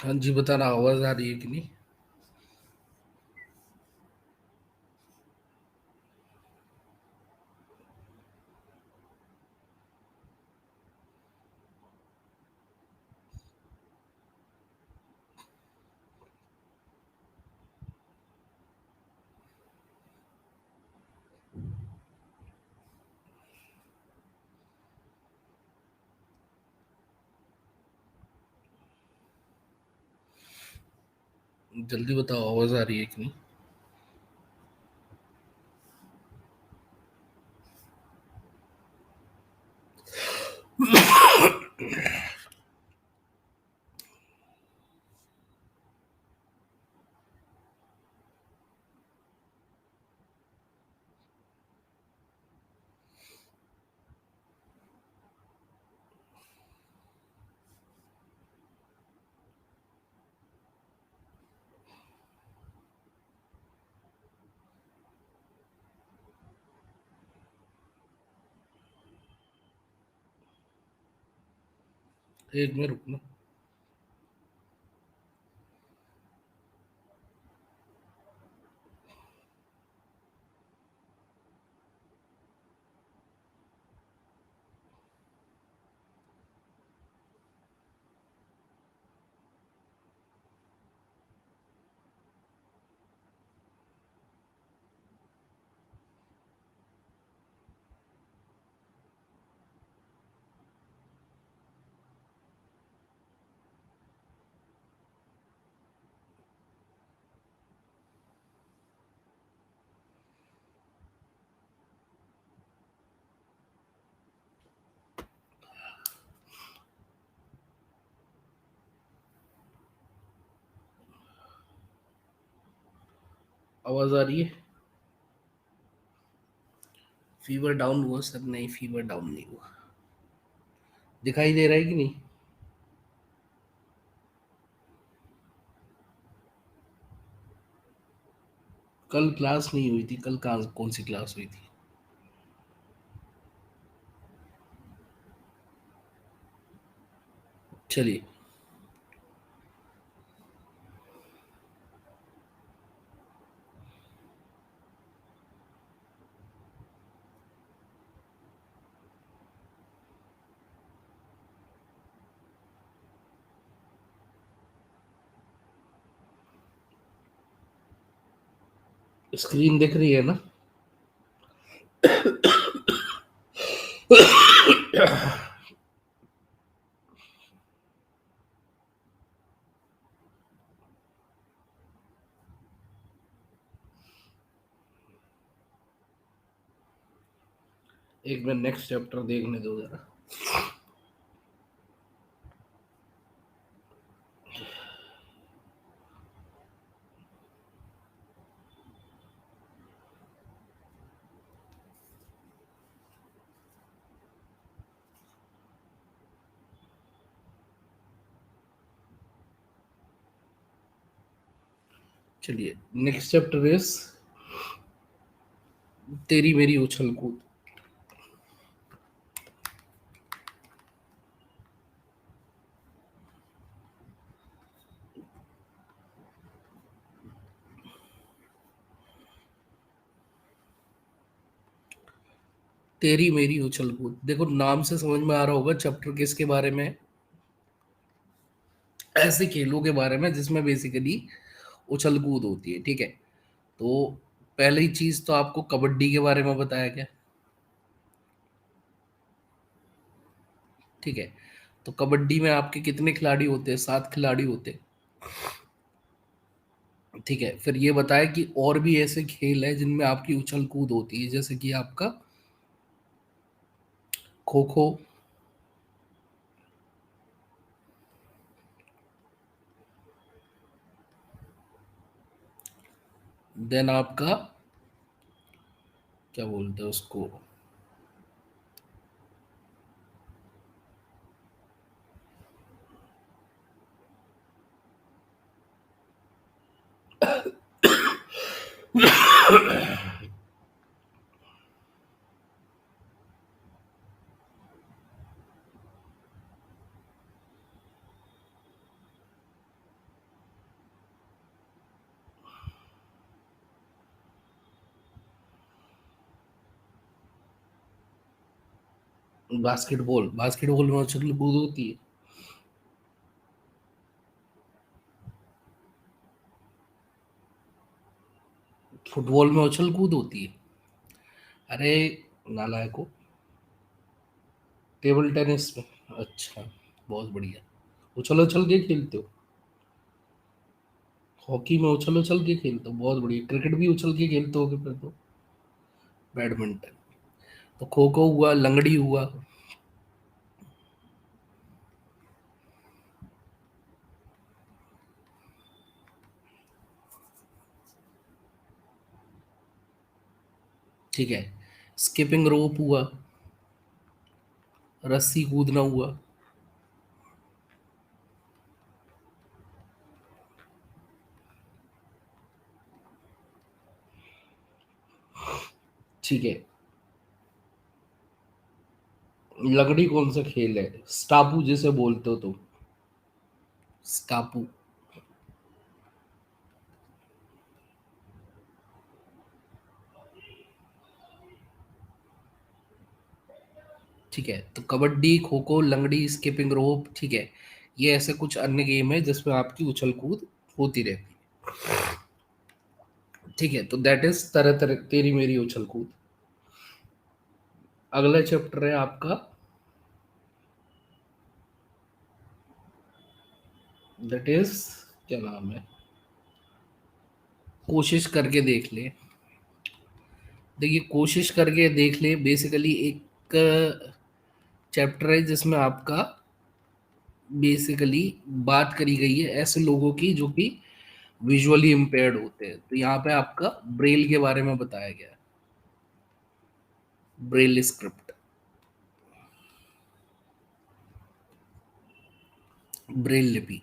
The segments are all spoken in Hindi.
हाँ जी, बताना। आवाज आ रही है कि नहीं? जल्दी बताओ, आवाज आ रही है कि नहीं? एक मिनट रुकना। आवाज आ रही है? फीवर डाउन हुआ सर? नहीं, फीवर डाउन नहीं हुआ। दिखाई दे रहा है कि नहीं? कल क्लास नहीं हुई थी। कल कहाँ, कौन सी क्लास हुई थी? चलिए। स्क्रीन दिख रही है ना? एक मिनट, नेक्स्ट चैप्टर देखने दो जरा। चलिए, नेक्स्ट चैप्टर इज तेरी मेरी उछल कूद। तेरी मेरी उछल कूद, देखो नाम से समझ में आ रहा होगा चैप्टर किसके बारे में है। ऐसे खेलों के बारे में जिसमें बेसिकली उछल कूद होती है, ठीक है। तो पहली चीज तो आपको कबड्डी के बारे में बताया गया, ठीक है। तो कबड्डी में आपके कितने खिलाड़ी होते हैं? 7 खिलाड़ी होते हैं, ठीक है। फिर ये बताया कि और भी ऐसे खेल है जिनमें आपकी उछल कूद होती है, जैसे कि आपका खो खो, देन आपका क्या बोलते हैं उसको, बास्केटबॉल, बास्केटबॉल में उछल कूद होती है। फुटबॉल में उछल कूद होती है। अरे नालायको, टेबल टेनिस में। अच्छा, बहुत बढ़िया। उछल उछल के खेलते हो। हॉकी में उछल उछल के खेलते हो, बहुत बढ़िया। क्रिकेट भी उछल के खेलते हो फिर तो। बैडमिंटन। तो खो खो हुआ, लंगड़ी हुआ। ठीक है। स्किपिंग रोप हुआ। रस्सी कूदना हुआ। ठीक है। लंगड़ी कौन सा खेल है? स्टापू जिसे बोलते हो तुम। स्टापू। ठीक है, तो कबड्डी, खो खो, लंगड़ी, स्किपिंग रोप, ठीक है। ये ऐसे कुछ अन्य गेम है जिसमें आपकी उछल कूद होती रहती है। ठीक है, तो दैट इज तरह तरह तेरी मेरी उछल कूद। अगला चैप्टर है आपका, दैट इज, क्या नाम है, कोशिश करके देख ले। देखिए, कोशिश करके देख ले बेसिकली एक चैप्टर है जिसमें आपका बेसिकली बात करी गई है ऐसे लोगों की जो कि विजुअली इम्पेयर्ड होते हैं। तो यहाँ पे आपका ब्रेल के बारे में बताया गया है। Braille script. ब्रेल लिपि।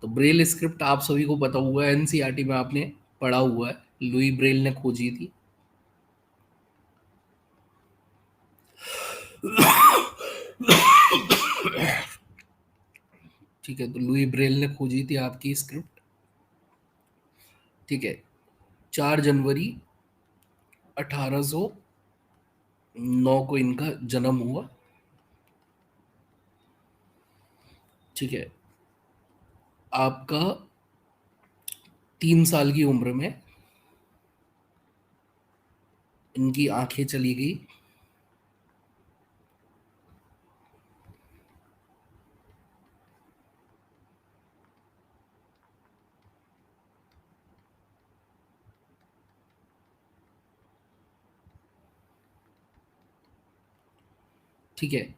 तो ब्रेल स्क्रिप्ट आप सभी को पता हुआ है, एनसीईआरटी में आपने पढ़ा हुआ है। लुई ब्रेल ने खोजी थी। ठीक है, तो लुई ब्रेल ने खोजी थी आपकी स्क्रिप्ट। ठीक है। 4 जनवरी 1809 को इनका जन्म हुआ। ठीक है। आपका 3 साल की उम्र में इनकी आंखें चली गई। ठीक है।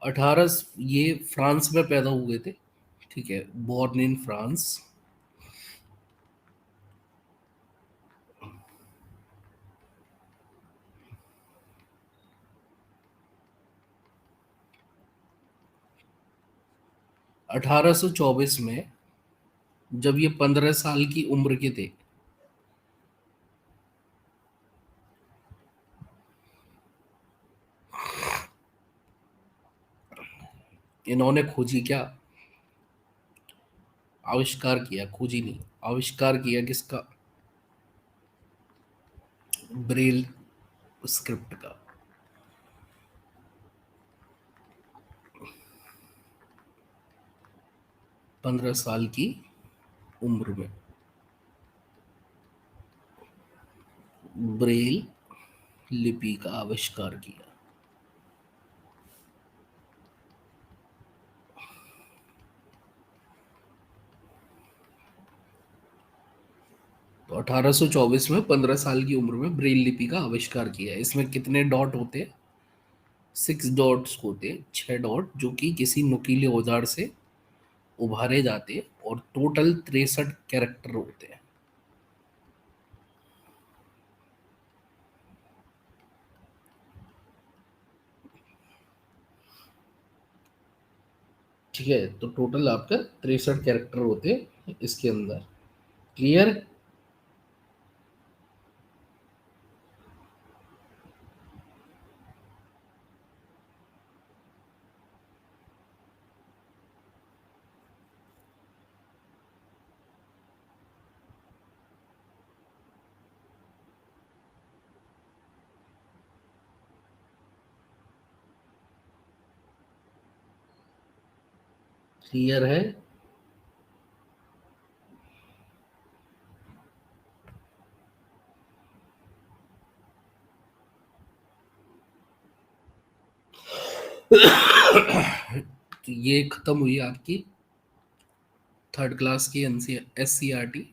18, ये फ्रांस में पैदा हुए थे। ठीक है, बॉर्न इन फ्रांस। 1824 में जब ये 15 साल की उम्र के थे, इन्होंने खोजी क्या, आविष्कार किया, खोजी नहीं, आविष्कार किया किसका, ब्रेल स्क्रिप्ट का। 15 साल की उम्र में ब्रेल लिपि का आविष्कार किया। तो 1824 में 15 साल की उम्र में ब्रेल लिपि का आविष्कार किया। इसमें कितने डॉट होते हैं? 6 डॉट्स होते हैं, 6 डॉट, जो कि किसी नुकीले औजार से उभारे जाते हैं, और टोटल 63 कैरेक्टर होते हैं। ठीक है, तो टोटल आपका 63 कैरेक्टर होते हैं इसके अंदर। क्लियर? क्लियर है? तो ये खत्म हुई आपकी थर्ड क्लास की SCRT।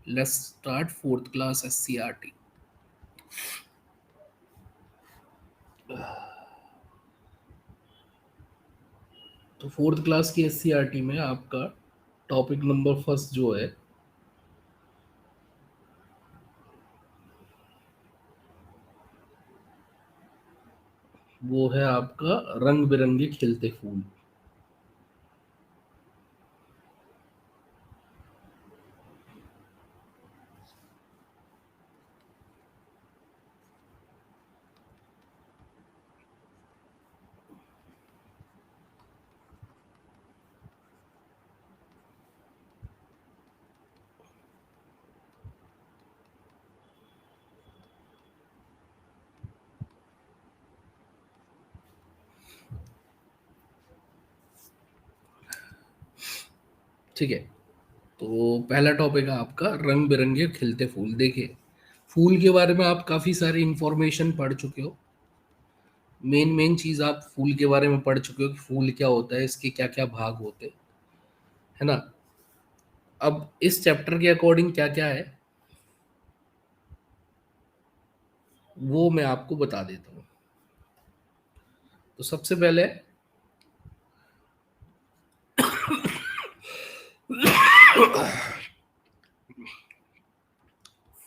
Let's start fourth class SCRT। तो फोर्थ क्लास की SCRT में आपका टॉपिक नंबर फर्स्ट जो है वो है आपका रंग बिरंगे खिलते फूल। ठीक है, तो पहला टॉपिक है आपका रंग बिरंगे खिलते फूल। देखिए, फूल के बारे में आप काफी सारी इंफॉर्मेशन पढ़ चुके हो। मेन मेन चीज आप फूल के बारे में पढ़ चुके हो कि फूल क्या होता है, इसके क्या क्या भाग होते हैं, है ना। अब इस चैप्टर के अकॉर्डिंग क्या क्या है वो मैं आपको बता देता हूँ। तो सबसे पहले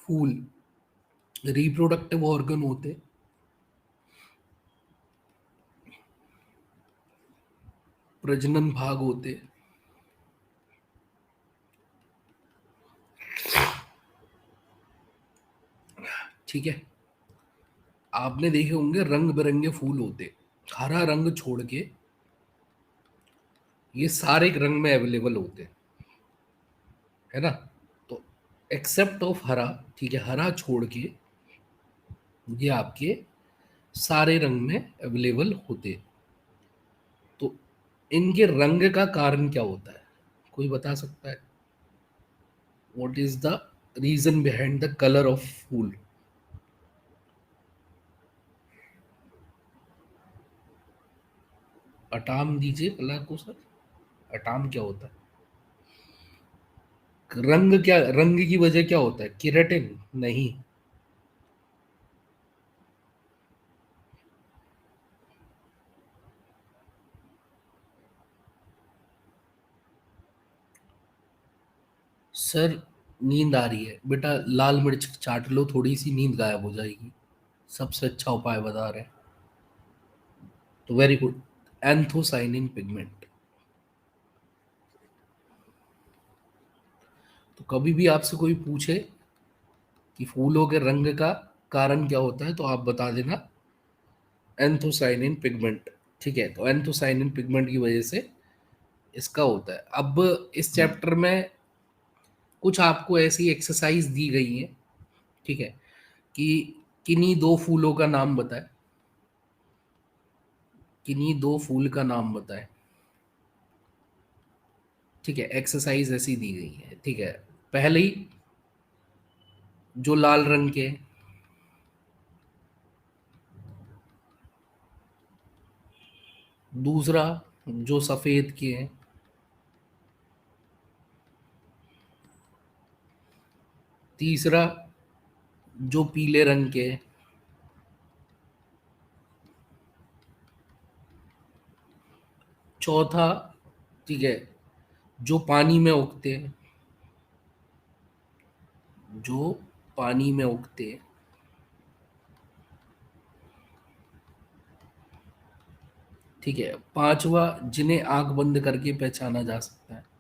फूल रिप्रोडक्टिव ऑर्गन होते, प्रजनन भाग होते। ठीक है, आपने देखे होंगे रंग बिरंगे फूल होते, हरा रंग छोड़ के ये सारे रंग में अवेलेबल होते, है ना। तो एक्सेप्ट ऑफ हरा, ठीक है, हरा छोड़ के ये आपके सारे रंग में अवेलेबल होते। तो इनके रंग का कारण क्या होता है, कोई बता सकता है? What is the reason behind the colour of फूल? अटाम दीजिए कलर को सर। अटाम क्या होता है? रंग क्या, रंग की वजह क्या होता है? केराटिन? नहीं सर, नींद आ रही है बेटा, लाल मिर्च चाट लो, थोड़ी सी नींद गायब हो जाएगी। सबसे अच्छा उपाय बता रहे हैं। तो वेरी गुड, एंथोसाइनिन पिगमेंट। तो कभी भी आपसे कोई पूछे कि फूलों के रंग का कारण क्या होता है तो आप बता देना एंथोसाइनिन पिगमेंट। ठीक है, तो एंथोसाइनिन पिगमेंट की वजह से इसका होता है। अब इस चैप्टर में कुछ आपको ऐसी एक्सरसाइज दी गई है, ठीक है, कि किन्हीं दो फूलों का नाम बताए, किन्हीं दो फूल का नाम बताए। ठीक है, एक्सरसाइज ऐसी दी गई है। ठीक है, पहली जो लाल रंग के हैं, दूसरा जो सफेद के हैं, तीसरा जो पीले रंग के हैं, चौथा, ठीक है, जो पानी में उगते हैं, जो पानी में उगते हैं, ठीक है, पांचवा जिन्हें आंख बंद करके पहचाना जा सकता है।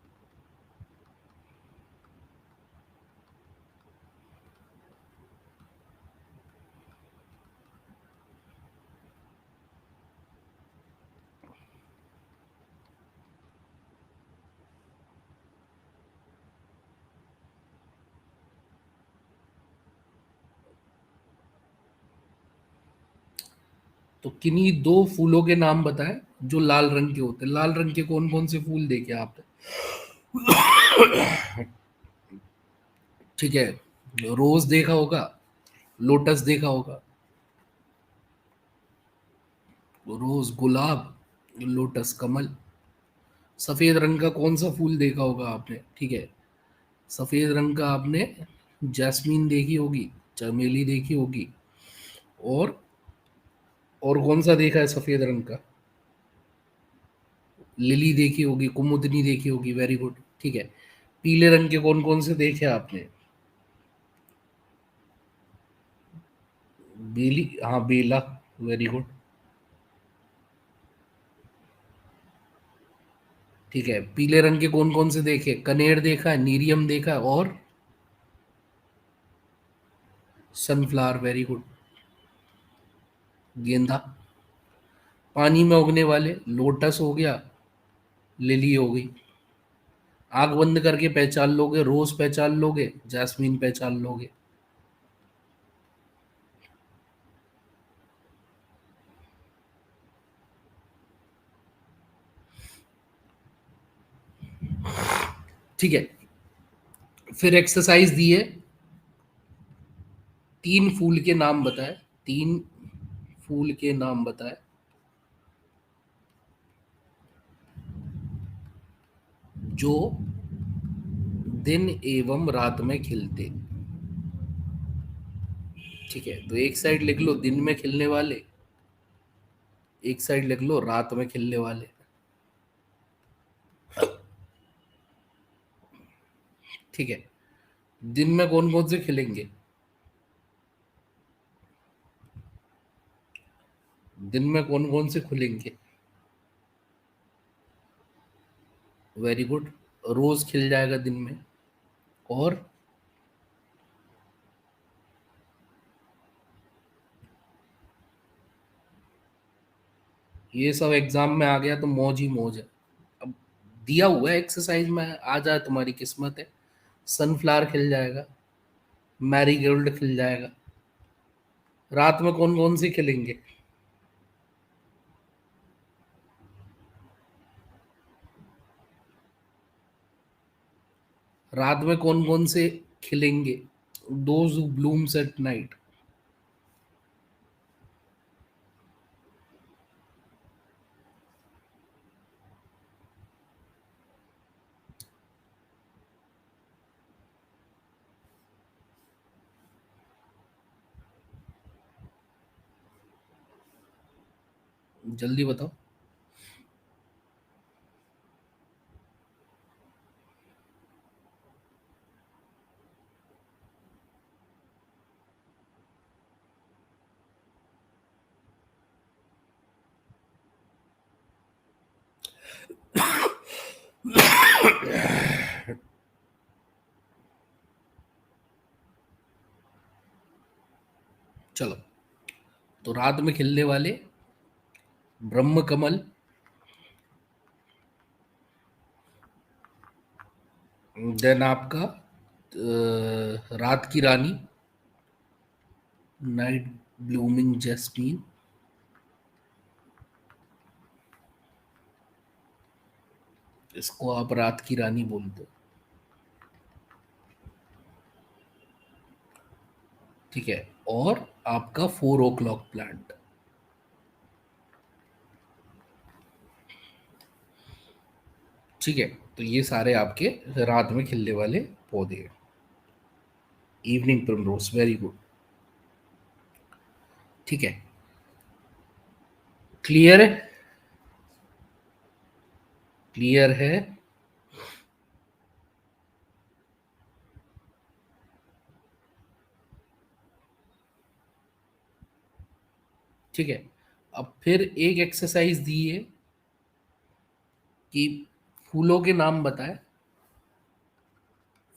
तो किन्हीं दो फूलों के नाम बताएं जो लाल रंग के होते हैं, लाल रंग के कौन कौन से फूल देखे आपने? ठीक है, रोज देखा होगा, लोटस देखा होगा, रोज, गुलाब, लोटस, कमल। सफेद रंग का कौन सा फूल देखा होगा आपने? ठीक है, सफेद रंग का आपने जैस्मीन देखी होगी, चमेली देखी होगी, और कौन सा देखा है सफेद रंग का? लिली देखी होगी, कुमुदनी देखी होगी, वेरी गुड। ठीक है, पीले रंग के कौन कौन से देखे आपने? बेली, हाँ बेला, वेरी गुड। ठीक है, पीले रंग के कौन कौन से देखे? कनेर देखा है, नीरियम देखा है, और सनफ्लावर, वेरी गुड। गेंदा। पानी में उगने वाले, लोटस हो गया, लिली हो गई। आंख बंद करके पहचान लोगे, रोज पहचान लोगे, जैस्मीन पहचान लोगे। ठीक है, फिर एक्सरसाइज दी है, तीन फूल के नाम बताए, तीन फूल के नाम बताए जो दिन एवं रात में खिलते। ठीक है, तो एक साइड लिख लो दिन में खिलने वाले, एक साइड लिख लो रात में खिलने वाले। ठीक है, दिन में कौन कौन से खिलेंगे? दिन में कौन कौन से खुलेंगे? वेरी गुड, रोज खिल जाएगा दिन में, और ये सब एग्जाम में आ गया तो मौज ही मौज है। अब दिया हुआ है एक्सरसाइज में, आ जाए तुम्हारी किस्मत है। सनफ्लावर खिल जाएगा, मैरीगोल्ड खिल जाएगा। रात में कौन कौन से खिलेंगे? रात में कौन कौन से खिलेंगे? Those who blooms at night. जल्दी बताओ। चलो, तो रात में खिलने वाले, ब्रह्म कमल, देन आपका रात की रानी, नाइट ब्लूमिंग जैस्मीन, इसको आप रात की रानी बोलते हो। ठीक है, और आपका 4 o'clock प्लांट। ठीक है, तो ये सारे आपके रात में खिलने वाले पौधे हैं। Evening primrose, very good. ठीक है, क्लियर है? क्लियर है? ठीक है, अब फिर एक एक्सरसाइज दी है कि फूलों के नाम बताए,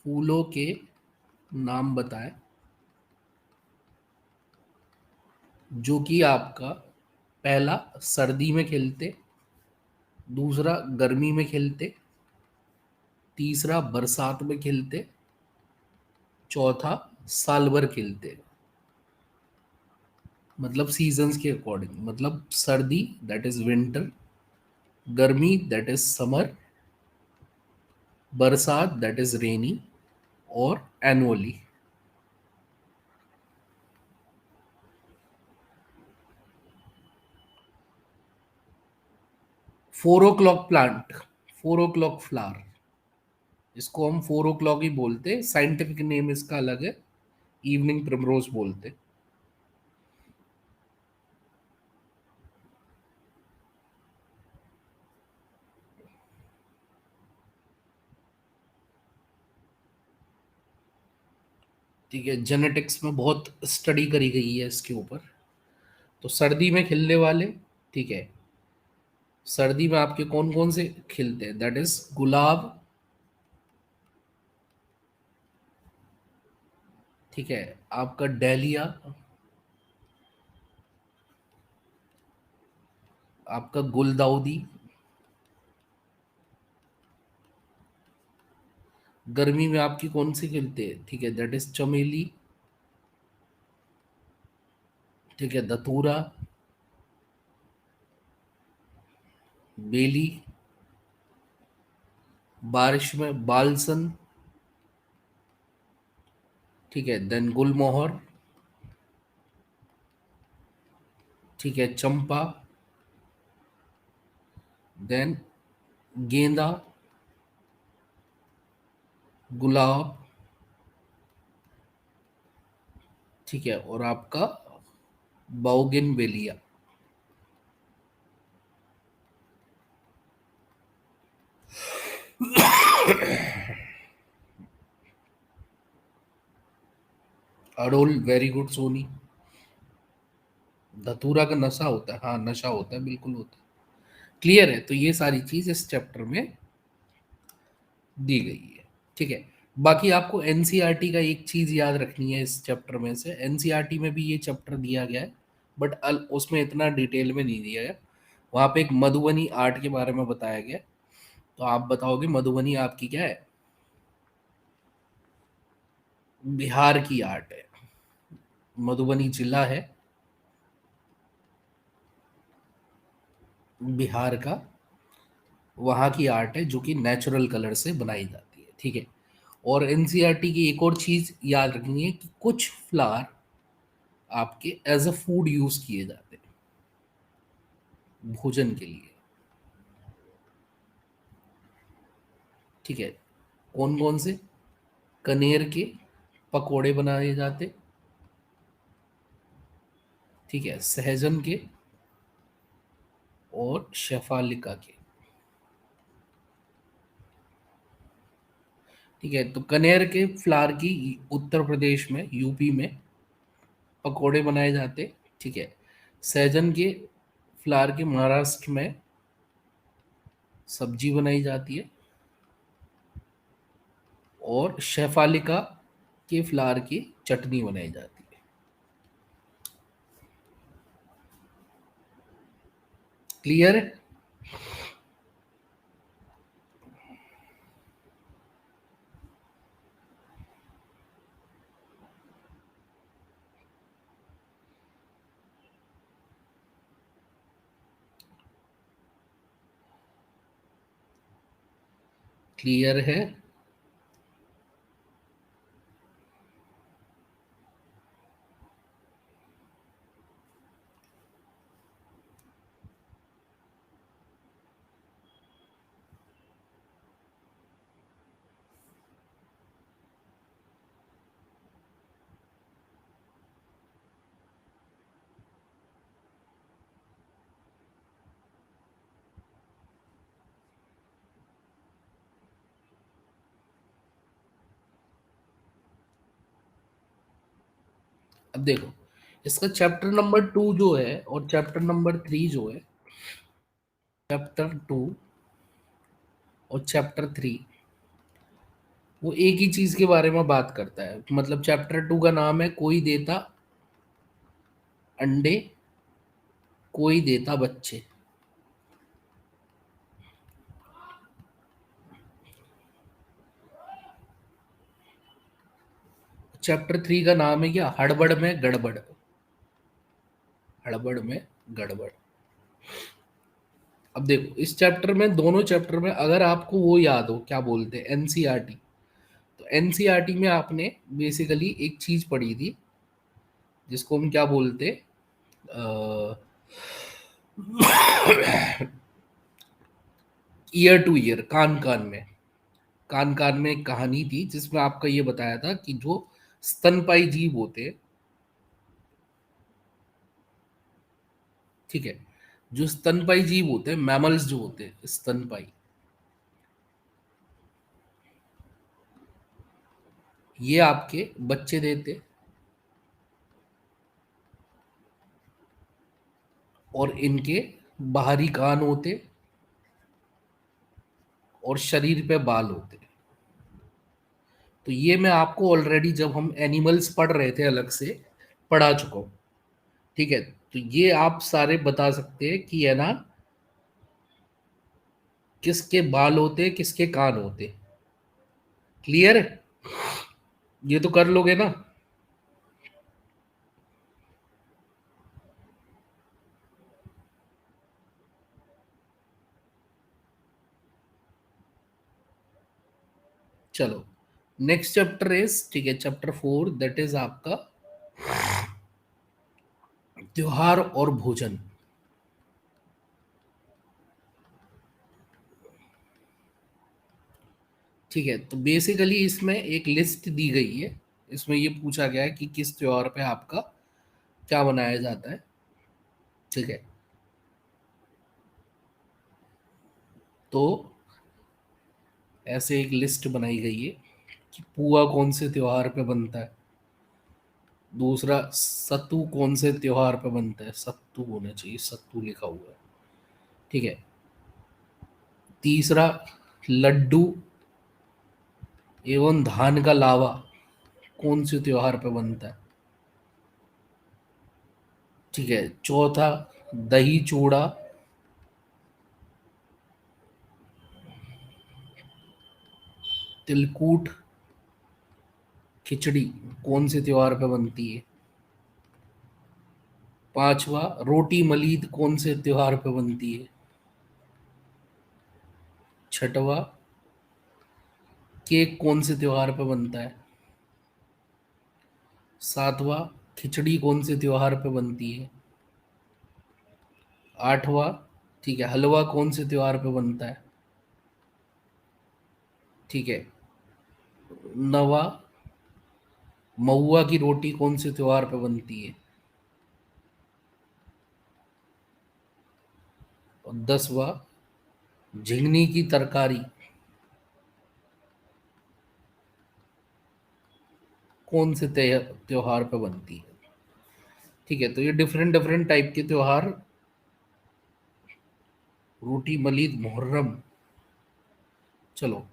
फूलों के नाम बताए जो कि आपका पहला सर्दी में खिलते, दूसरा गर्मी में खिलते, तीसरा बरसात में खिलते, चौथा साल भर खिलते। मतलब सीजन्स के अकॉर्डिंग, मतलब सर्दी दैट इज विंटर, गर्मी दैट इज समर, बरसात दैट इज रेनी, और annually. 4 o'clock plant, 4 o'clock flower, इसको हम 4 o'clock ही बोलते, साइंटिफिक नेम इसका अलग है, इवनिंग प्रिमरोज बोलते। ठीक है, जेनेटिक्स में बहुत स्टडी करी गई है इसके ऊपर। तो सर्दी में खिलने वाले, ठीक है, सर्दी में आपके कौन कौन से खिलते हैं, दैट इज गुलाब, ठीक है, आपका डैलिया, आपका गुलदाउदी। गर्मी में आपकी कौन सी खिलते हैं, ठीक है, दैट इज चमेली, ठीक है, दतूरा, बेली। बारिश में बालसन, ठीक है, देन गुलमोहर, ठीक है, चंपा, देन गेंदा, गुलाब, ठीक है, और आपका बाउगेनवेलिया। अड़ोल, वेरी गुड सोनी। धतूरा का नशा होता है, हाँ नशा होता है, बिल्कुल होता है। क्लियर है, तो ये सारी चीज इस चैप्टर में दी गई है। ठीक है, बाकी आपको एनसीईआरटी का एक चीज याद रखनी है इस चैप्टर में से, एनसीईआरटी में भी ये चैप्टर दिया गया है, बट उसमें इतना डिटेल में नहीं दिया गया। वहां पे एक मधुबनी आर्ट के बारे में बताया गया। तो आप बताओगे मधुबनी आपकी क्या है? बिहार की आर्ट है, मधुबनी जिला है बिहार का, वहाँ की आर्ट है जो कि नेचुरल कलर से बनाई जाती है। ठीक है, और एनसीईआरटी की एक और चीज याद रखनी है कि कुछ फ्लावर आपके एज अ फूड यूज किए जाते हैं, भोजन के लिए। ठीक है, कौन कौन से? कनेर के पकोड़े बनाए जाते, ठीक है, सहजन के, और शेफालिका के। ठीक है, तो कनेर के फ्लावर की उत्तर प्रदेश में, यूपी में पकोड़े बनाए जाते, ठीक है। सहजन के फ्लावर के महाराष्ट्र में सब्जी बनाई जाती है, और शेफालिका के फ्लावर की चटनी बनाई जाती है। क्लियर है? क्लियर है? अब देखो, इसका चैप्टर नंबर 2 जो है और चैप्टर नंबर 3 जो है, चैप्टर 2 और चैप्टर 3 वो एक ही चीज के बारे में बात करता है। मतलब चैप्टर 2 का नाम है कोई देता अंडे, कोई देता बच्चे। चैप्टर 3 का नाम है क्या? हड़बड़ में गड़बड़, हड़बड़ में गड़बड़। अब देखो इस चैप्टर में, दोनों चैप्टर में अगर आपको वो याद हो क्या बोलते हैं एनसीईआरटी, तो एनसीईआरटी में आपने बेसिकली एक चीज पढ़ी थी जिसको हम क्या बोलते, ईयर टू ईयर, कान कान में, कान कान में एक कहानी थी जिसमें आपका ये बताया था कि जो स्तनपाई जीव होते हैं, ठीक है, जो स्तनपाई जीव होते हैं, मैमल्स जो होते हैं स्तनपाई, ये आपके बच्चे देते और इनके बाहरी कान होते और शरीर पे बाल होते। तो ये मैं आपको ऑलरेडी जब हम एनिमल्स पढ़ रहे थे अलग से पढ़ा चुका हूँ, ठीक है। तो ये आप सारे बता सकते हैं कि है ना, किसके बाल होते किसके कान होते। क्लियर है, ये तो कर लोगे ना। चलो नेक्स्ट चैप्टर इज, ठीक है, चैप्टर 4 दैट इज आपका त्योहार और भोजन। ठीक है, तो बेसिकली इसमें एक लिस्ट दी गई है, इसमें ये पूछा गया है कि किस त्योहार पे आपका क्या बनाया जाता है, ठीक है। तो ऐसे एक लिस्ट बनाई गई है कि पुआ कौन से त्योहार पे बनता है, दूसरा सत्तू कौन से त्योहार पे बनता है, सत्तू होना चाहिए, सत्तू लिखा हुआ है, ठीक है। तीसरा लड्डू एवं धान का लावा कौन से त्योहार पे बनता है, ठीक है। चौथा दही चूड़ा, तिलकूट खिचड़ी कौन से त्योहार पे बनती है। पांचवा रोटी मलीद कौन से त्योहार पे बनती है। छठवा केक कौन से त्योहार पे बनता है। सातवां खिचड़ी कौन से त्योहार पे बनती है। आठवां, ठीक है, हलवा कौन से त्योहार पे बनता है, ठीक है। नवा महुआ की रोटी कौन से त्योहार पे बनती है। और 10वां झिंगनी की तरकारी कौन से त्योहार पे बनती है, ठीक है। तो ये डिफरेंट डिफरेंट टाइप के त्योहार, रोटी मलीद मुहर्रम। चलो,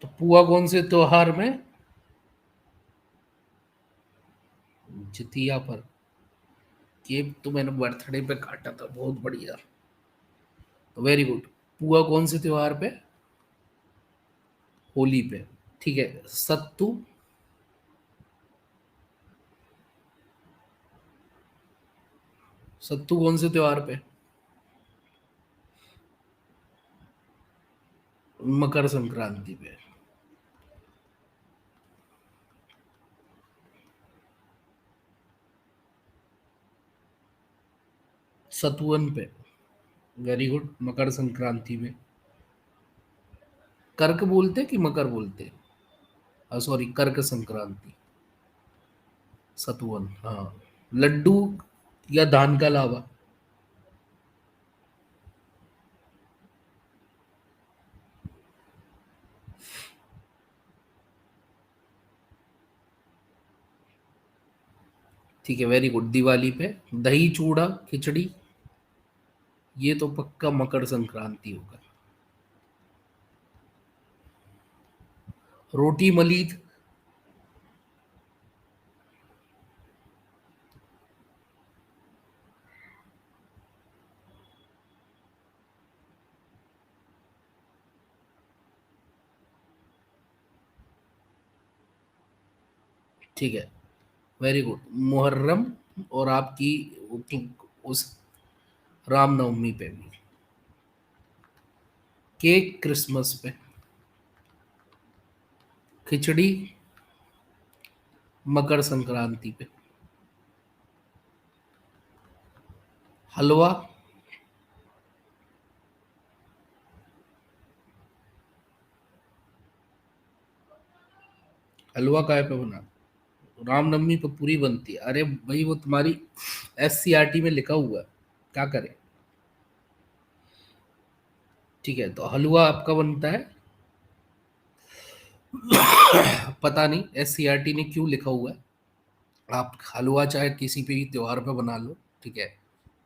तो पुआ कौन से त्योहार में, जितिया पर। केक तो मैंने बर्थडे पे काटा था, बहुत बढ़िया, तो वेरी गुड। पुआ कौन से त्योहार पे, होली पे, ठीक है। सत्तू, सत्तू कौन से त्योहार पे, मकर संक्रांति पे। सतुअन पे, वेरी गुड, मकर संक्रांति में। कर्क बोलते कि मकर बोलते, सॉरी, कर्क संक्रांति, सतुवन, हाँ। लड्डू या धान का लावा, ठीक है, वेरी गुड, दिवाली पे। दही चूड़ा खिचड़ी, ये तो पक्का मकर संक्रांति होगा। रोटी मलीद, ठीक है, वेरी गुड, मुहर्रम। और आपकी उस रामनवमी पे भी, केक क्रिसमस पे। खिचड़ी मकर संक्रांति पे। हलवा हलवा काय पे बना? रामनवमी पे पूरी बनती है। अरे भाई वो तुम्हारी एससीईआरटी में लिखा हुआ है, क्या करें। ठीक है, तो हलवा आपका बनता है। पता नहीं एससीईआरटी ने क्यों लिखा हुआ है। आप हलवा चाहे किसी भी त्योहार पे बना लो, ठीक है,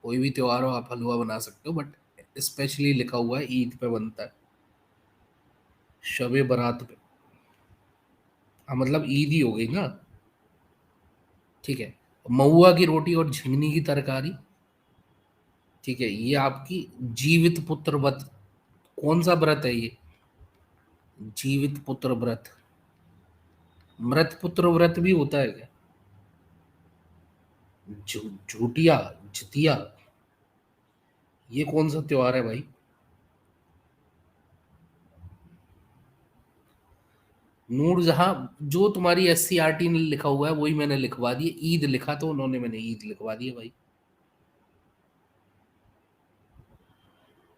कोई भी त्योहार हो आप हलवा बना सकते हो, बट स्पेशली लिखा हुआ है ईद पे बनता है, शबे बारात पे। हाँ मतलब ईद ही हो गई ना। ठीक है, महुआ की रोटी और झिंगनी की तरकारी। ठीक है, ये आपकी जीवित पुत्र व्रत। कौन सा व्रत है ये? जीवित पुत्र व्रत। मृत पुत्र व्रत भी होता है क्या? झूठिया, जितिया, ये कौन सा त्योहार है भाई? नूरजहां, जो तुम्हारी एससीईआरटी ने लिखा हुआ है वही मैंने लिखवा दिया। ईद लिखा तो उन्होंने, मैंने ईद लिखवा दिया भाई।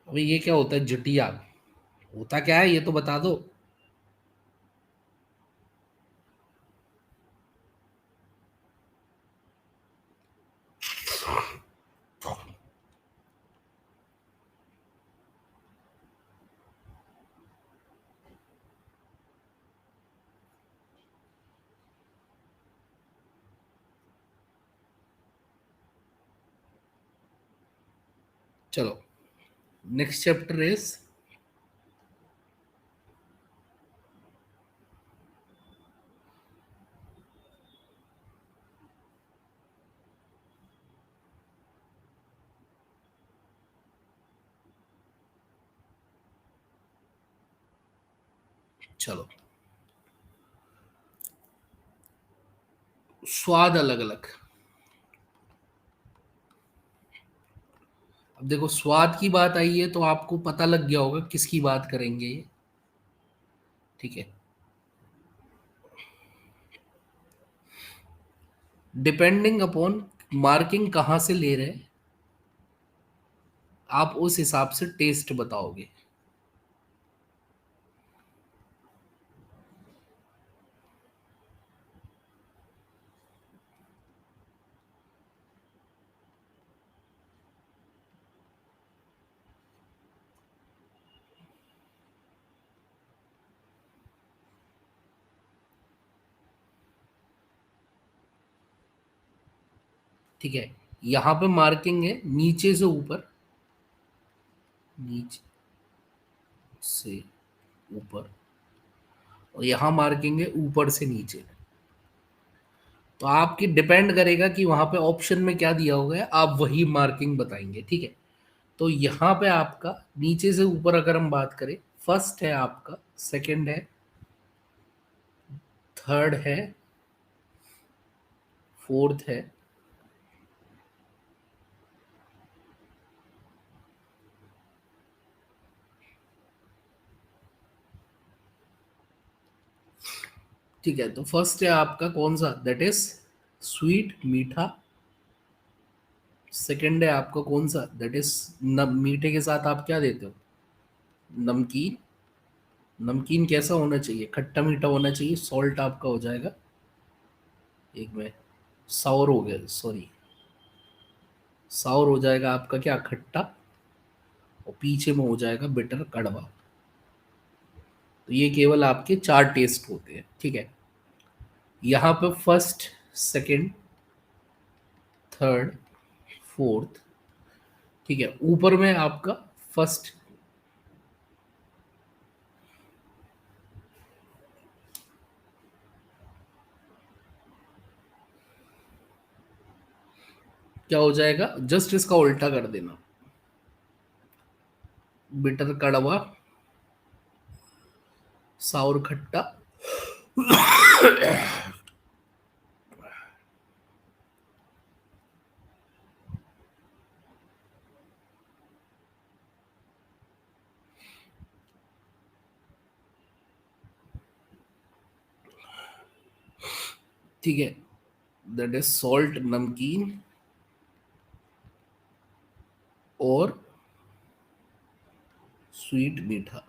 अभी ये क्या होता है जटिया? होता क्या है ये तो बता दो। चलो, नेक्स्ट चैप्टर इज। चलो, स्वाद अलग अलग। अब देखो स्वाद की बात आई है तो आपको पता लग गया होगा किसकी बात करेंगे ये। ठीक है, डिपेंडिंग अपॉन मार्किंग कहाँ से ले रहे हैं, आप उस हिसाब से टेस्ट बताओगे। ठीक है, यहाँ पे मार्किंग है नीचे से ऊपर, नीचे से ऊपर, और यहाँ मार्किंग है ऊपर से नीचे। तो आपकी डिपेंड करेगा कि वहां पे ऑप्शन में क्या दिया होगा, आप वही मार्किंग बताएंगे। ठीक है, तो यहाँ पे आपका नीचे से ऊपर अगर हम बात करें, फर्स्ट है आपका, सेकंड है, थर्ड है, फोर्थ है। ठीक है, तो फर्स्ट है आपका कौन सा, दैट इज स्वीट, मीठा। सेकंड है आपका कौन सा, दैट इज मीठे के साथ आप क्या देते हो, नमकीन। नमकीन कैसा होना चाहिए, खट्टा मीठा होना चाहिए, सॉल्ट आपका हो जाएगा, एक में सावर हो गया, सॉरी, सावर हो जाएगा आपका क्या, खट्टा, और पीछे में हो जाएगा बिटर, कड़वा। तो ये केवल आपके चार टेस्ट होते हैं। ठीक है, यहाँ पे फर्स्ट, सेकंड, थर्ड, फोर्थ। ठीक है, ऊपर में आपका फर्स्ट, क्या हो जाएगा, जस्ट इसका उल्टा कर देना, बिटर कड़वा, साउर खट्टा। ठीक है, दैट इज सॉल्ट नमकीन और स्वीट मीठा।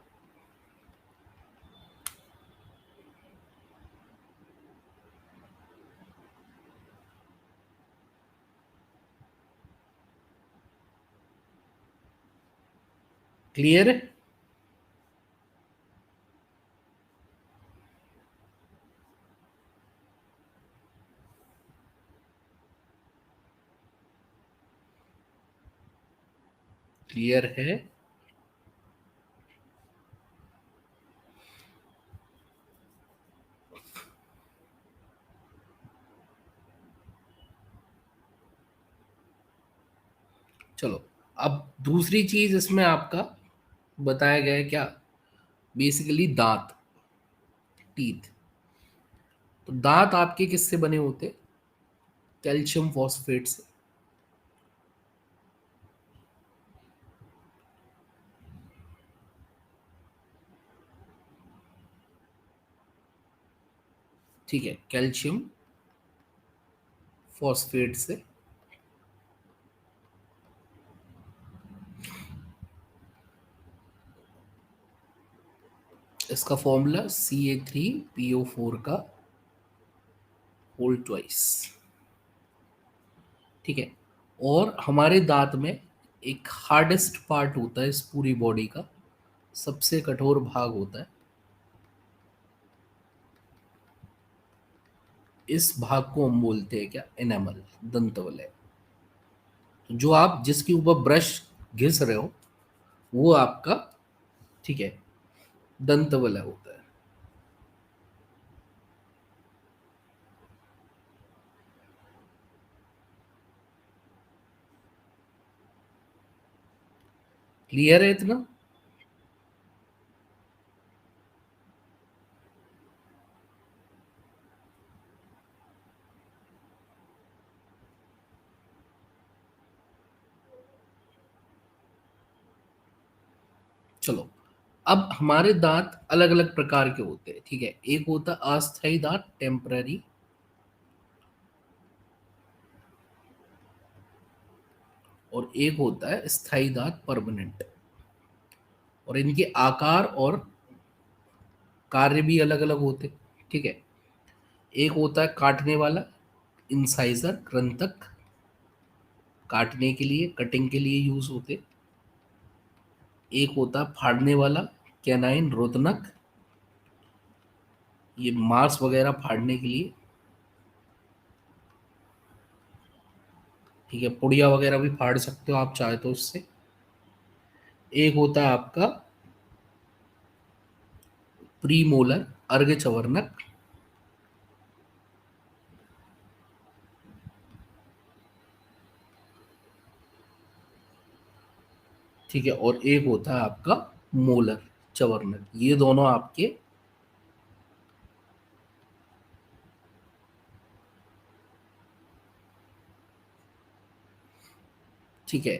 क्लियर है? क्लियर है? चलो, अब दूसरी चीज इसमें आपका बताया गया है क्या, बेसिकली दांत, टीथ। तो दांत आपके किससे बने होते? कैल्शियम फॉस्फेट से। ठीक है, कैल्शियम फॉस्फेट से। इसका फॉर्मूला Ca3PO4 का होल ट्वाइस। ठीक है, और हमारे दांत में एक हार्डेस्ट पार्ट होता है इस पूरी बॉडी का, सबसे कठोर भाग होता है, इस भाग को हम बोलते हैं क्या, एनामल, दंतवलय। तो जो आप जिसके ऊपर ब्रश घिस रहे हो वो आपका, ठीक है, दंतवलय होता है। क्लियर है इतना? चलो, अब हमारे दांत अलग अलग प्रकार के होते हैं। ठीक है, एक होता है अस्थाई दांत, टेम्पररी, और एक होता है स्थायी दांत, परमानेंट। और इनके आकार और कार्य भी अलग अलग होते हैं। ठीक है, एक होता है काटने वाला, इंसाइजर, कृंतक, काटने के लिए, कटिंग के लिए यूज होते। एक होता है फाड़ने वाला, कैनाइन, रोदनक, ये मांस वगैरह फाड़ने के लिए। ठीक है, पुड़िया वगैरह भी फाड़ सकते हो आप चाहे तो उससे। एक होता है आपका प्रीमोलर, अर्घ चवर्णक। ठीक है, और एक होता है आपका मोलर, चवर्णक। ये दोनों आपके, ठीक है,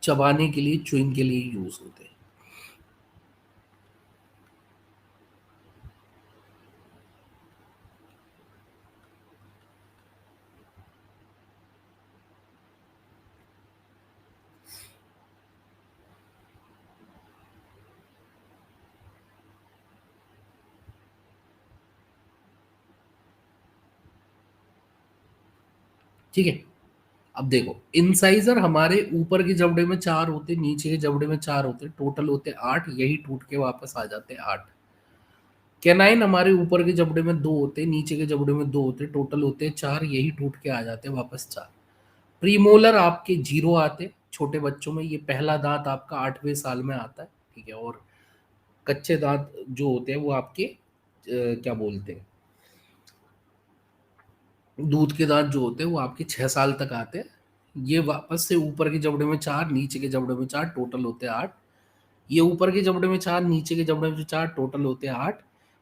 चबाने के लिए, च्युइंग के लिए यूज होते हैं। ठीक है, अब देखो, इंसाइजर हमारे ऊपर के जबड़े में चार होते, नीचे के जबड़े में चार होते, टोटल होते आठ, यही टूट के वापस आ जाते आठ। कैनाइन हमारे ऊपर के जबड़े में दो होते, नीचे के जबड़े में दो होते, टोटल होते चार, यही टूट के आ जाते वापस चार। प्रीमोलर आपके जीरो आते छोटे बच्चों में, ये पहला दांत आपका 8वें साल में आता है। ठीक है, और कच्चे दांत जो होते हैं वो आपके क्या बोलते हैं, दूध के दांत जो होते हैं वो आपके 6 साल तक आते हैं। ये वापस से ऊपर के जबड़े में चार, नीचे के जबड़े में चार, टोटल होते हैं आठ। ये ऊपर के जबड़े में चार, नीचे के जबड़े में चार, टोटल होते हैं आठ।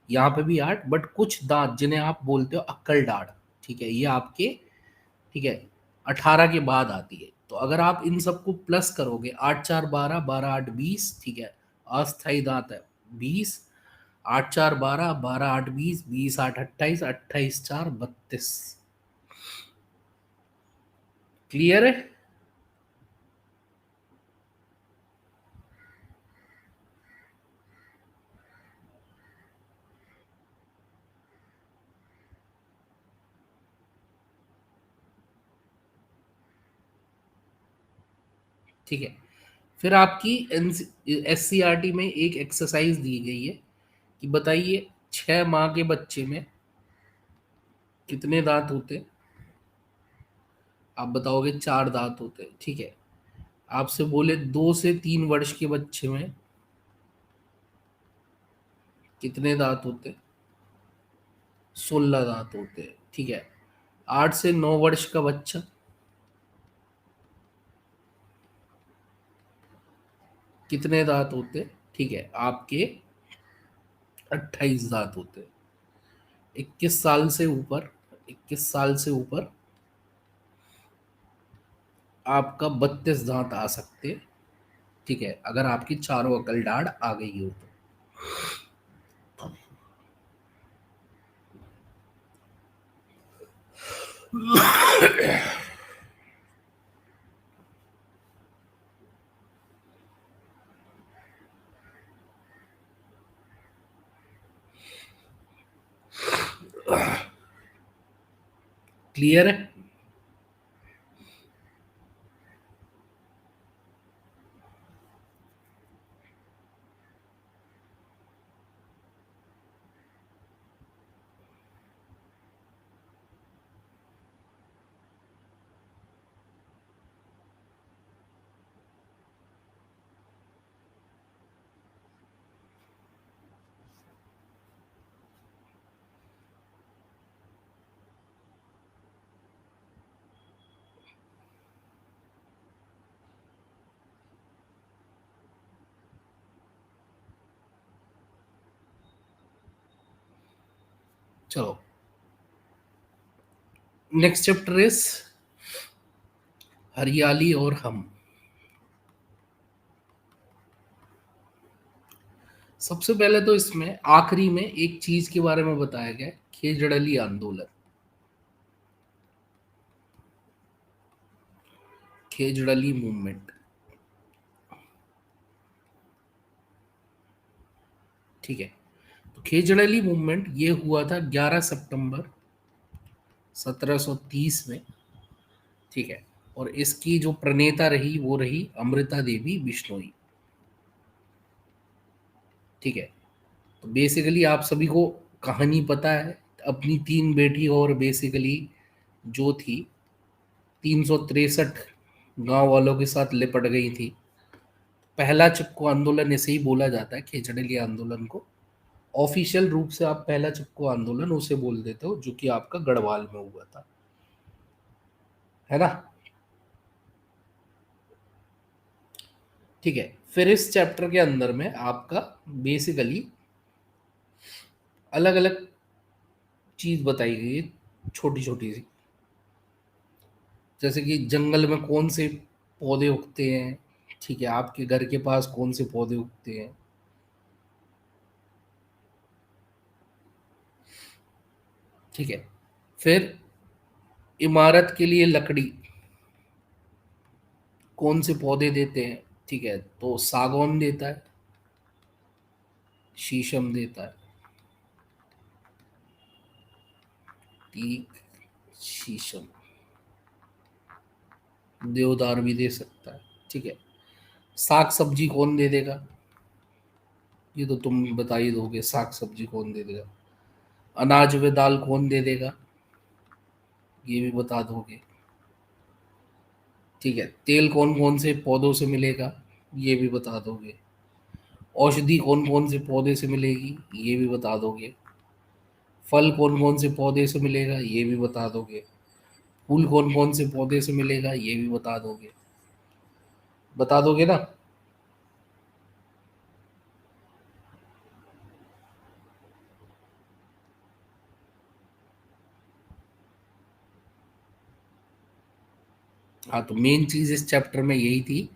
यहाँ पे भी आठ, बट कुछ दांत जिन्हें आप बोलते हो अक्कल दाढ़, ठीक है, ये आपके, ठीक है, 18 के बाद आती है। तो अगर आप इन सबको प्लस करोगे, आठ चार 12, 12 8 20, ठीक है, अस्थाई दांत है 20, 8 4 12, 12 8 20, 20 8 28, 28 4 32। क्लियर है? ठीक है। फिर आपकी एससीईआरटी में एक एक्सरसाइज दी गई है कि बताइए 6 माह के बच्चे में कितने दांत होते हैं। आप बताओगे 4 दांत होते हैं, ठीक है। आपसे बोले 2 से 3 वर्ष के बच्चे में कितने दांत होते हैं। 16 दांत होते हैं, ठीक है। 8 से 9 वर्ष का बच्चा, कितने दांत होते हैं, ठीक है आपके। 28 दांत होते हैं। 21 साल से ऊपर, 21 साल से ऊपर आपका 32 दांत आ सकते हैं, ठीक है, अगर आपकी चारों अकल डाढ़ आ गई हो तो। क्लियर है? चलो, नेक्स्ट चैप्टर इज हरियाली और हम। सबसे पहले तो इसमें आखिरी में एक चीज के बारे में बताया गया है, खेजड़ली आंदोलन। खेजड़ली मूवमेंट, ठीक है। तो खेजड़ली मूवमेंट ये हुआ था 11 सितंबर 1730 में, ठीक है। और इसकी जो प्रणेता रही वो रही अमृता देवी बिश्नोई, ठीक है। तो बेसिकली आप सभी को कहानी पता है। अपनी 3 बेटी और बेसिकली जो थी 363 गांव वालों के साथ लिपट गई थी। पहला चिपको आंदोलन ऐसे ही बोला जाता है, खेजड़ेली आंदोलन को। ऑफिशियल रूप से आप पहला चिपको आंदोलन उसे बोल देते हो जो कि आपका गढ़वाल में हुआ था, है ना। ठीक है। फिर इस चैप्टर के अंदर में आपका बेसिकली अलग अलग चीज बताई गई है, छोटी छोटी सी। जैसे कि जंगल में कौन से पौधे उगते हैं, ठीक है, आपके घर के पास कौन से पौधे उगते हैं, ठीक है। फिर इमारत के लिए लकड़ी कौन से पौधे देते हैं, ठीक है, तो सागौन देता है, शीशम देता है, टीक, शीशम, देवदार भी दे सकता है, ठीक है। साग सब्जी कौन दे देगा, ये तो तुम बता ही दोगे, साग सब्जी कौन दे देगा। अनाज व दाल कौन दे देगा, ये भी बता दोगे, ठीक है। तेल कौन कौन से पौधों से मिलेगा, ये भी बता दोगे। औषधि कौन कौन से पौधे से मिलेगी, ये भी बता दोगे। फल कौन कौन से पौधे से मिलेगा, ये भी बता दोगे। फूल कौन कौन से पौधे से मिलेगा, ये भी बता दोगे। बता दोगे ना। हाँ, तो मेन चीज इस चैप्टर में यही थी,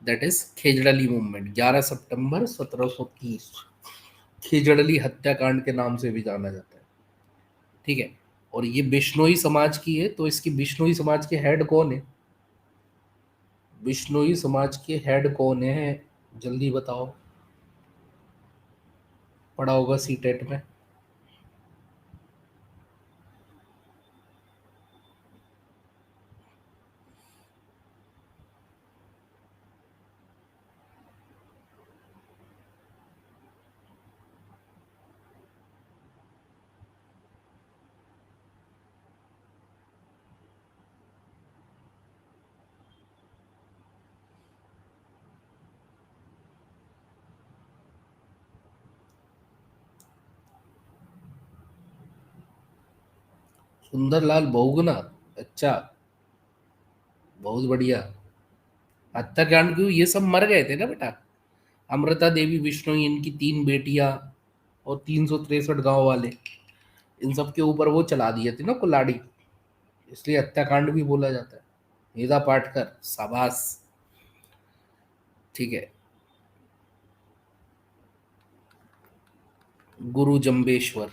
दैट इज खेजड़ाली मूवमेंट 11 सितंबर 1730। खिजड़ली हत्याकांड के नाम से भी जाना जाता है। ठीक है। और ये बिश्नोई समाज की है, तो इसकी बिश्नोई समाज के हेड कौन है? बिश्नोई समाज के हेड कौन है? जल्दी बताओ। पढ़ा होगा सीटेट में। सुंदरलाल बहुगुणा। अच्छा। बहुत बढ़िया। हत्याकांड क्यों, ये सब मर गए थे ना बेटा। अमृता देवी बिश्नोई, इनकी तीन बेटियां और 363 गांव वाले, इन सब के ऊपर वो चला दिए थे ना कुल्हाड़ी, इसलिए हत्याकांड भी बोला जाता है। वेदा पाटकर, शाबाश। ठीक है। गुरु Jambheshwar,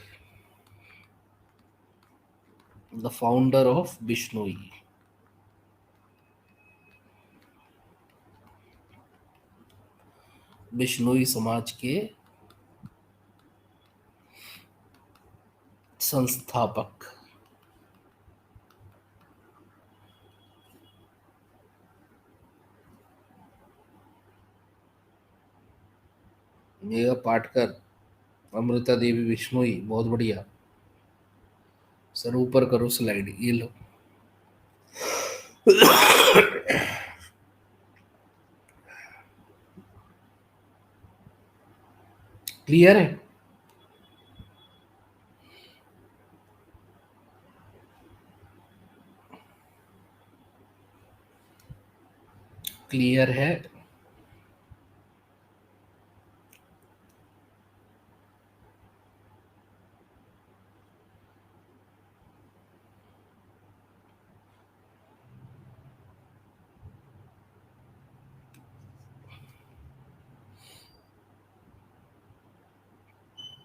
the founder of Bishnoi. Bishnoi समाज के संस्थापक। मेघा पाटकर, अमृता देवी बिश्नोई, बहुत बढ़िया। सर ऊपर करो स्लाइड, ये लो। क्लियर है? क्लियर है।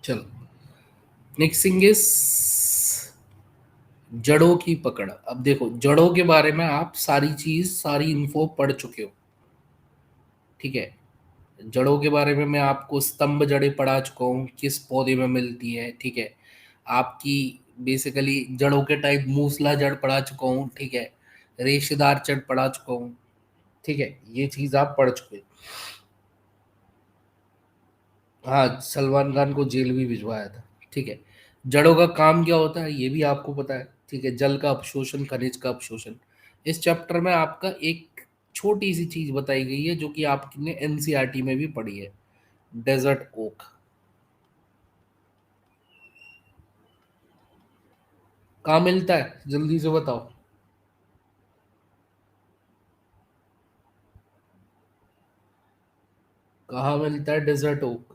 चलो, नेक्स्ट थिंग इज जड़ों की पकड़। अब देखो, जड़ों के बारे में आप सारी चीज, सारी इन्फो पढ़ चुके हो। ठीक है। जड़ों के बारे में मैं आपको स्तंभ जड़ें पढ़ा चुका हूँ, किस पौधे में मिलती है। ठीक है। आपकी बेसिकली जड़ों के टाइप मूसला जड़ पढ़ा चुका हूँ। ठीक है। रेशेदार जड़ पढ़ा चुका हूँ। ठीक है, ये चीज आप पढ़ चुके हैं। हाँ, सलमान खान को जेल भी भिजवाया था। ठीक है। जड़ों का काम क्या होता है ये भी आपको पता है। ठीक है, जल का अपशोषण, खनिज का अपशोषण। इस चैप्टर में आपका एक छोटी सी चीज बताई गई है जो कि आपने एनसीईआरटी में भी पढ़ी है। Desert oak. कहाँ मिलता है जल्दी से बताओ। कहाँ मिलता है desert oak?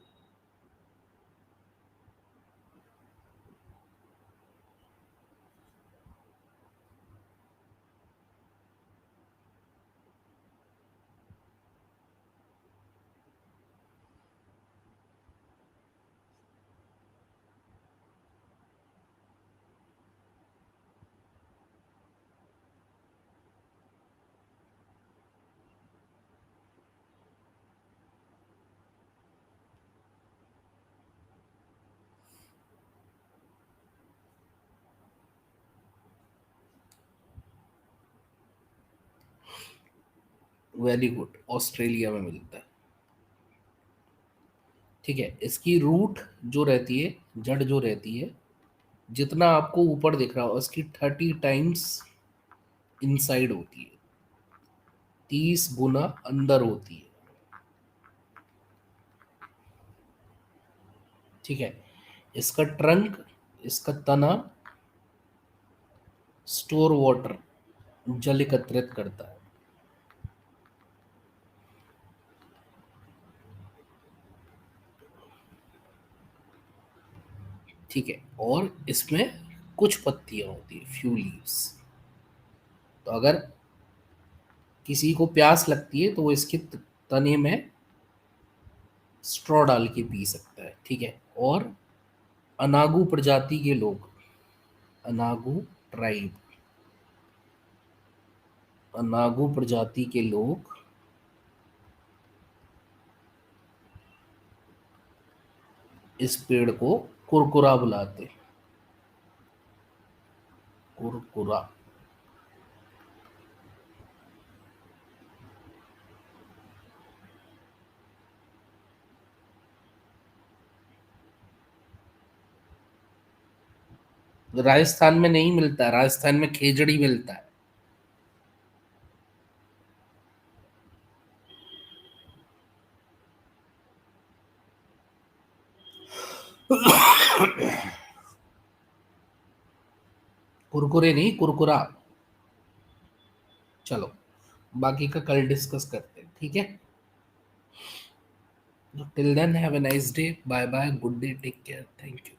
Very good, Australia में मिलता है। ठीक है, इसकी रूट जो रहती है, जड़ जो रहती है, जितना आपको ऊपर दिख रहा हो उसकी 30 टाइम्स इनसाइड होती है, 30 गुना अंदर होती है। ठीक है। इसका ट्रंक, इसका तना स्टोर वाटर, जल एकत्रित करता है। ठीक है। और इसमें कुछ पत्तियां होती है, फ्यू लीव्स। तो अगर किसी को प्यास लगती है तो वो इसके तने में स्ट्रॉ डाल के पी सकता है, ठीक है। और अनागू प्रजाति के लोग, अनागू ट्राइब, अनागू प्रजाति के लोग इस पेड़ को कुरकुरा बुलाते, कुरकुरा। राजस्थान में नहीं मिलता, राजस्थान में खेजड़ी मिलता है। कुरकुरे नहीं, कुरकुरा। चलो, बाकी का कल डिस्कस करते हैं, ठीक है। Till then have a nice day, bye bye, good day, take care, thank you.